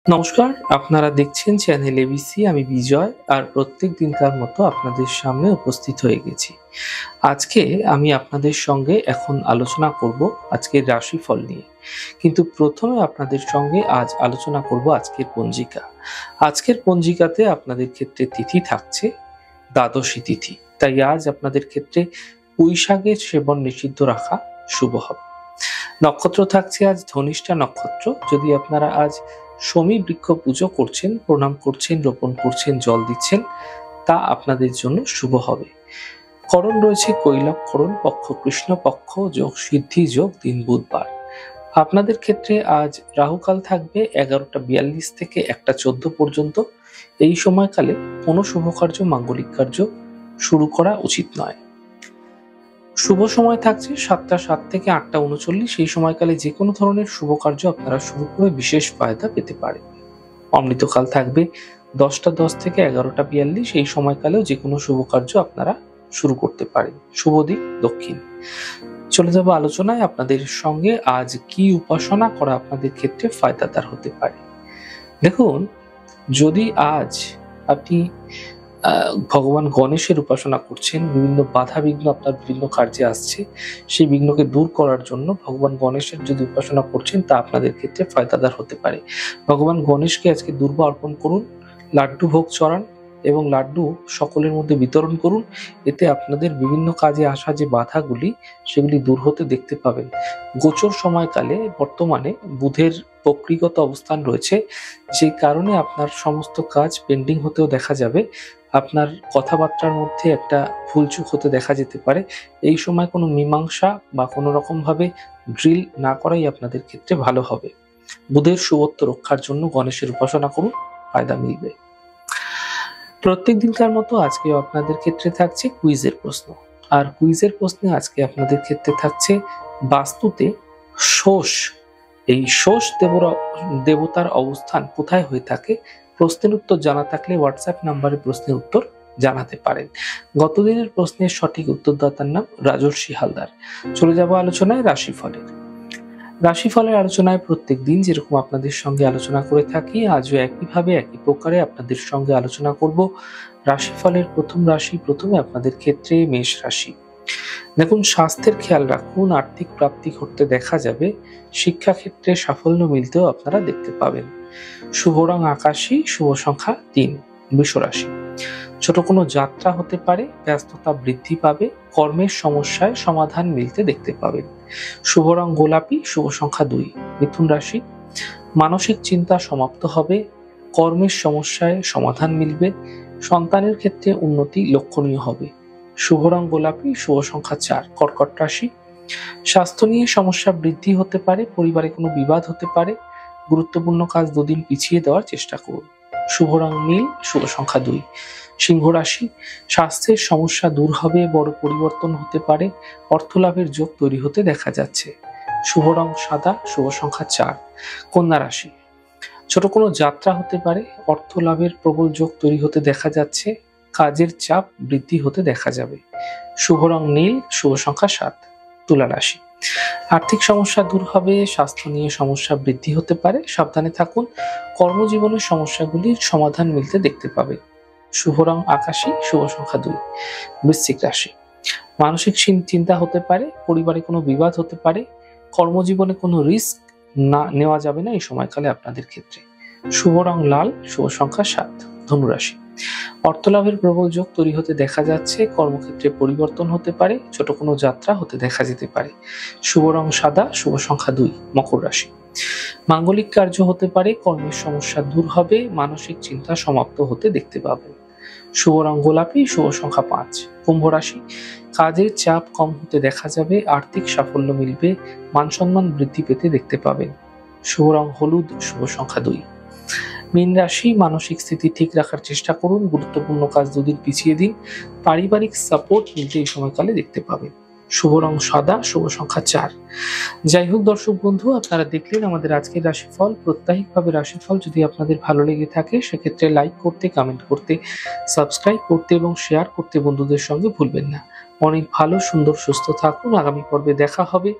নমস্কার, আপনারা দেখছেন চ্যানেল এবিসি। আমি বিজয় আর প্রত্যেক দিনকার মতো আপনাদের সামনে উপস্থিত হয়ে গেছি। আজকে আমি আপনাদের সঙ্গে এখন আলোচনা করব আজকের রাশিফল নিয়ে। কিন্তু প্রথমে আপনাদের সঙ্গে আজ আলোচনা করব আজকের পঞ্জিকা। আজকের পঞ্জিকাতে আপনাদের ক্ষেত্রে তিথি থাকছে দ্বাদশী তিথি। তাই আজ আপনাদের ক্ষেত্রে পুঁই শাকের সেবন নিষিদ্ধ রাখা শুভ হবে। নক্ষত্র থাকছে আজ ধনিষ্ঠা নক্ষত্র। যদি আপনারা আজ শমী বৃক্ষ পুজো করছেন, প্রণাম করছেন, রোপণ করছেন, জল দিচ্ছেন, তা আপনাদের জন্য শুভ হবে। করণ রয়েছে কৈলব করণ, পক্ষ কৃষ্ণ পক্ষ, যোগ সিদ্ধি যোগ, দিন বুধবার। আপনাদের ক্ষেত্রে আজ রাহুকাল থাকবে 11:42 থেকে 1:14 পর্যন্ত। এই সময়কালে কোনো শুভ কার্য, মাঙ্গলিক কার্য শুরু করা উচিত নয়। শুভ সময় থাকছে 7টা 7 থেকে 8টা 39। এই সময়কালে যে কোনো ধরনের শুভ কার্য আপনারা শুরু করে বিশেষ ফায়দা পেতে পারেন। অমৃতকাল থাকবে 10টা 10 থেকে 11টা 42। এই সময়কালেও যে কোনো শুভ কার্য আপনারা শুরু করতে পারেন। শুভ দিক দক্ষিণ। চলে যাব আলোচনায়। আপনাদের সঙ্গে আজ কি উপাসনা করা আপনাদের ক্ষেত্রে ফায়দাদার হতে পারে। দেখুন, যদি আজ আপনি ভগবান গণেশের উপাসনা করছেন, বিভিন্ন বাধা বিঘ্ন আপনার বিভিন্ন কার্যে আসছে, সেই বিঘ্নকে দূর করার জন্য ভগবান গণেশের যদি উপাসনা করছেন, তা আপনাদের ক্ষেত্রে ফায়দাদার হতে পারে। ভগবান গণেশকে আজকে দুর্ব অর্পণ করুন, লাড্ডু ভোগ চড়ান এবং লাড্ডু সকলের মধ্যে বিতরণ করুন। এতে আপনাদের বিভিন্ন কাজে আসা যে বাধাগুলি, সেগুলি দূর হতে দেখতে পাবেন। গোচর সময়কালে বর্তমানে বুধের বক্রীগত অবস্থান রয়েছে, যে কারণে আপনার সমস্ত কাজ পেন্ডিং হতেও দেখা যাবে। আপনার কথাবার্তার মধ্যে একটা ভুলচুক হতে দেখা যেতে পারে। এই সময় কোনো মীমাংসা বা কোনো রকম ভাবে ড্রিল না করাই আপনাদের ক্ষেত্রে ভালো হবে। বুধের শুভত্ব রক্ষার জন্য গণেশের উপাসনা করুন, ফায়দা মিলবে। প্রত্যেক দিনকার মতো আজকেও আপনাদের ক্ষেত্রে থাকছে কুইজের প্রশ্ন। আর কুইজের প্রশ্নে আজকে আপনাদের ক্ষেত্রে থাকছে বাস্তুতে শোষ, এই শোষ দেবতার অবস্থান কোথায় হয়ে থাকে। প্রশ্নের উত্তর জানা থাকলে হোয়াটসঅ্যাপ নাম্বারে প্রশ্নের উত্তর জানাতে পারেন। গতদিনের প্রশ্নের সঠিক উত্তরদাতার নাম রাজর্ষি হালদার। চলে যাব আলোচনায় রাশিফলের। রাশিফলের আলোচনায় প্রত্যেক দিন যেরকম আপনাদের সঙ্গে আলোচনা করে থাকি, আজও একইভাবে একই প্রকারে আপনাদের সঙ্গে আলোচনা করব রাশিফলের প্রথম রাশি। প্রথমে আপনাদের ক্ষেত্রে মেষ রাশি। দেখুন, স্বাস্থ্যের খেয়াল রাখুন, আর্থিক প্রাপ্তি ঘটতে দেখা যাবে, শিক্ষাক্ষেত্রে সাফল্য মিলতেও আপনারা দেখতে পাবেন। শুভ রং আকাশী, শুভ সংখ্যা 3। বৃষ রাশি। ছোট কোনো যাত্রা হতে পারে, ব্যস্ততা বৃদ্ধি পাবে, কর্মের সমস্যায় সমাধান মিলতে দেখতে পাবেন। শুভ রং গোলাপি, শুভ সংখ্যা 2। মিথুন রাশি। মানসিক চিন্তা সমাপ্ত হবে, কর্মের সমস্যায় সমাধান মিলবে, সন্তানের ক্ষেত্রে উন্নতি লক্ষণীয় হবে। শুভ রং গোলাপি, শুভ সংখ্যা 4। কর্কট রাশি। স্বাস্থ্য নিয়ে সমস্যা বৃদ্ধি হতে পারে, পরিবারে কোনো বিবাদ হতে পারে, গুরুত্বপূর্ণ কাজ দুদিন পিছিয়ে দেওয়ার চেষ্টা করুন। শুভ রং নীল, শুভ সংখ্যা 2। সিংহ রাশি। স্বাস্থ্যের সমস্যা দূর হবে, বড় পরিবর্তন হতে পারে, অর্থ লাভের যোগ তৈরি হতে দেখা যাচ্ছে। শুভ রং সাদা, শুভ সংখ্যা 4। কন্যা রাশি। ছোট কোনো যাত্রা হতে পারে, অর্থ লাভের প্রবল যোগ তৈরি হতে দেখা যাচ্ছে, কাজের চাপ বৃদ্ধি হতে দেখা যাবে। শুভ রং নীল, শুভ সংখ্যা 7। তুলা রাশি। আর্থিক সমস্যা দূর হবে, স্বাস্থ্য নিয়ে সমস্যা বৃদ্ধি হতে পারে, সাবধানে থাকুন, কর্মজীবনের সমস্যাগুলির সমাধান মিলতে দেখতে পাবে। শুভ রং আকাশী, শুভ সংখ্যা 2। বৃশ্চিক রাশি। মানসিক চিন্তা হতে পারে, পরিবারে কোনো বিবাদ হতে পারে, কর্মজীবনে কোনো রিস্ক না নেওয়া যাবে না এই সময়কালে আপনাদের ক্ষেত্রে। শুভ রং লাল, শুভ সংখ্যা 7। ধনু রাশি। অর্থলাভের প্রবল যোগ তৈরি হতে দেখা যাচ্ছে, কর্মক্ষেত্রে পরিবর্তন হতে পারে, ছোট কোনো যাত্রা হতে দেখা যেতে পারে। শুভ রং সাদা, শুভ সংখ্যা 2। মকর রাশি। মাঙ্গলিক কার্য হতে পারে, কর্মের সমস্যা দূর হবে, মানসিক চিন্তা সমাপ্ত হতে দেখতে পাবেন। শুভ রং গোলাপি, শুভ সংখ্যা 5। কুম্ভ রাশি। কাজের চাপ কম হতে দেখা যাবে, আর্থিক সাফল্য মিলবে, মান সম্মান বৃদ্ধি পেতে দেখতে পাবেন। শুভ রং হলুদ, শুভ সংখ্যা 2। মীন রাশি। মানসিক স্থিতি ঠিক রাখার চেষ্টা করুন, গুরুত্বপূর্ণ কাজ দুদিন পিছিয়ে দিন, পারিবারিক সাপোর্ট মিলতে এই সময়কালে দেখতে পাবেন। শুভ রং সাদা, শুভ সংখ্যা 4। যাই হোক দর্শক বন্ধু, আপনারা দেখলেন আমাদের আজকের রাশিফল। প্রত্যাহিকভাবে রাশিফল যদি আপনাদের ভালো লেগে থাকে, সেক্ষেত্রে লাইক করতে, কমেন্ট করতে, সাবস্ক্রাইব করতে এবং শেয়ার করতে বন্ধুদের সঙ্গে ভুলবেন না। অনেক ভালো, সুন্দর, সুস্থ থাকুন। আগামী পর্বে দেখা হবে।